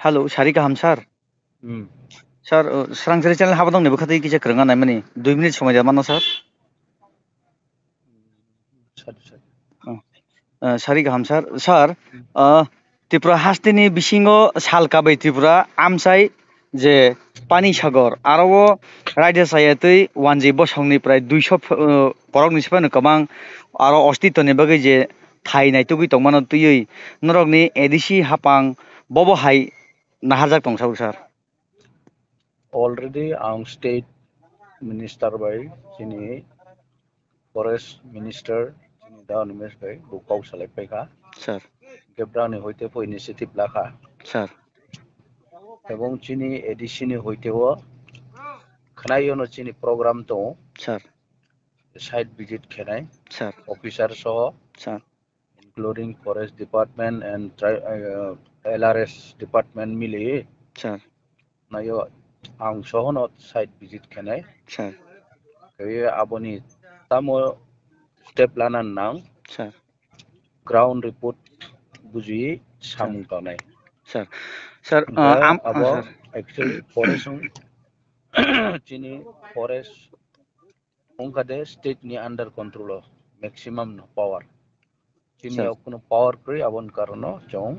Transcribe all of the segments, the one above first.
Halo, Syari Kaham, Sar. Hmm. Sar, serang cari channel apa dong nih? Bukan kita kerengan nih mani. 2 menit সময় যাবে না sir? Syari Kaham, Sar. Sar, Tripura হাসতিনি বিশিঙ্গ সালকাবাই ত্রিপুরা আমসাই যে পানি সাগর আরও রাইডে সায়াতৈ ওয়ানজি বসংनिफ्राय 200 বরক নিসিপানো गोबां आरो अस्तित्वनि बागै जे थाहैनाय तुगै दंमानो तुयै नरकनि एदिसि हापां बबहाय नाहारजाक दंसाबो सार Already ang state minister by sini forest minister sini daw nimes by bukaw salay ka sir gebra ni hoite po initiative lakha sir ebong chini edisini hoiteo khanayo no chini program to sir site visit khenai sir officer soho sir including forest department and LRS department mili sir nayo ang soho no site visit khenai sir kaya aboni tamo step lanan nang sir ground report bujui samung tanai sir sir abo sir actually forest chini forest ongkade state ni under control maximum no power chini sir kuno power kri abon karono chong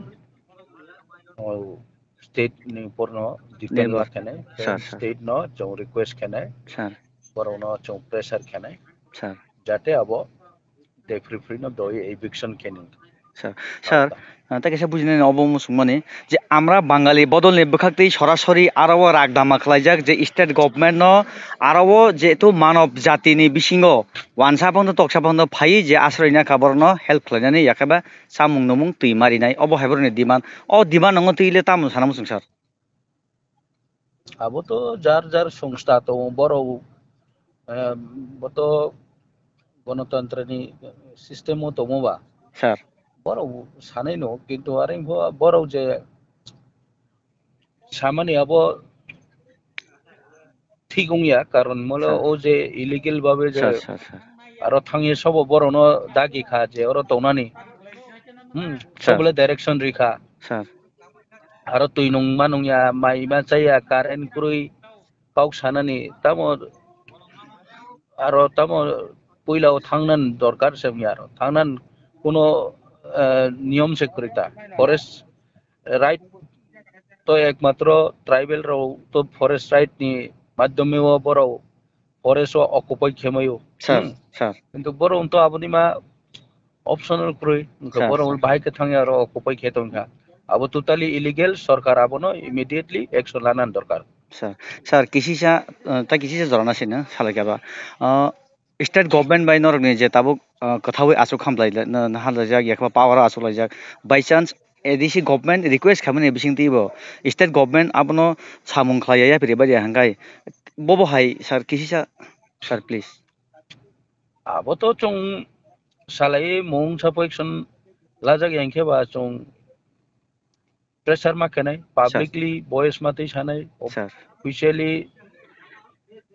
state ni porno depend নির্ভর lakhane sir sir state no chong request khane sir borono chong pressure khane sir jate abo de free no doi eviction kening sir sir তাকে সে বুঝিনি অবমুসুম মানে যে আমরা বাঙালি বদলে বেখাক্তেই সরাসরি আরও রাগদামা খালাইজাক যে স্টেট গভর্নমেন্ট ন আরও যেহেতু মানব জাতিনি বিশিঙ্গ ওয়ানসা বন্ধ তকসা বন্ধ ফাই যে আশ্রয় না খাবার ন হেল্প খালাইনাनै একেবা সামুং নমুং তুই মারিনাই অবহাইবরনি দিমান দিমান নङ তুইলে তামু সানামুসুং sir abo to jar jar সংস্থা to boro boto গণতন্ত্রনি সিস্টেমও দङबा স্যার বড় সাनै no কিন্তু আরে বড় যে সামানি আবো ঠিক গংয়া কারণ মলো স্যার ও যে ইলিগেল ভাবে যে স্যার স্যার স্যার আরো থাঙিয়ে সব বড় ন দাগি খা যে ওরা তৌনানি স্যার সবলে ডাইরেকশন রিখা স্যার আরো তুই নং মানুংয়া মাইমা চাইয়া কারেন্ট ক্রুই কাউ সানানি তামো আরো তামো পয়লাও থাংনান দরকার সেমি আরো থাংনান কোনো নিয়ম সেক্রিতা ফরেস্ট রাইট তো একমাত্র ট্রাইবেল রাও তো ফরেস্ট রাইট নি মাধ্যমেও বড় ফরেস্ট অকুপাই খেমায়ও স্যার স্যার কিন্তু বড় তো আপনি মা অপশনাল ক্রুই স্যার বড় স্যার বাহাইকে থাঙে আর অকুপাই খেতংখা আবো টোটালি ইলিগেল সরকার আবনো ইমিডিয়েটলি অ্যাকশন লানান দরকার স্যার স্যার কিসিসা তা কিসিসা জরানাসিनो सालायगाबा स्टेट गभर्नमेंट बाय नरगनि जे ताबुक कथावै आसु खामलायला हालायजाक याखबा पावर आसुलायजाक बाय चान्स एदिसि गभर्नमेंट रिक्वेस्ट खामने बिसिं तिबो स्टेट गभर्नमेंट आपनो सामुं खालाया फिरेबारि हांगाय बबहाय सर किसिसा सर प्लिज আবো তো চং সালাই মং সাপো অ্যাকশন লাজাক ইয়াংখেবা চং প্রেসার মাখানাই सर পাবলিকলি ভয়েস মাতেই সানাই सर অফিসিয়ালি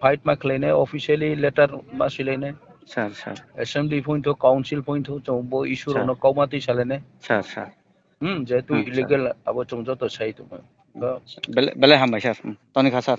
ফাইট মাখলাইনাই অফিসিয়ালি লেটার মাসিলাইনাই sir sir assembly point council point চং বো ইস্যু सर রনো কমাতেই সালাইনাই सर सर যেহেতু सर ইলিগেল আবো চং যত চাই তুমি बेले बेले हामबाय सर तनिखा सर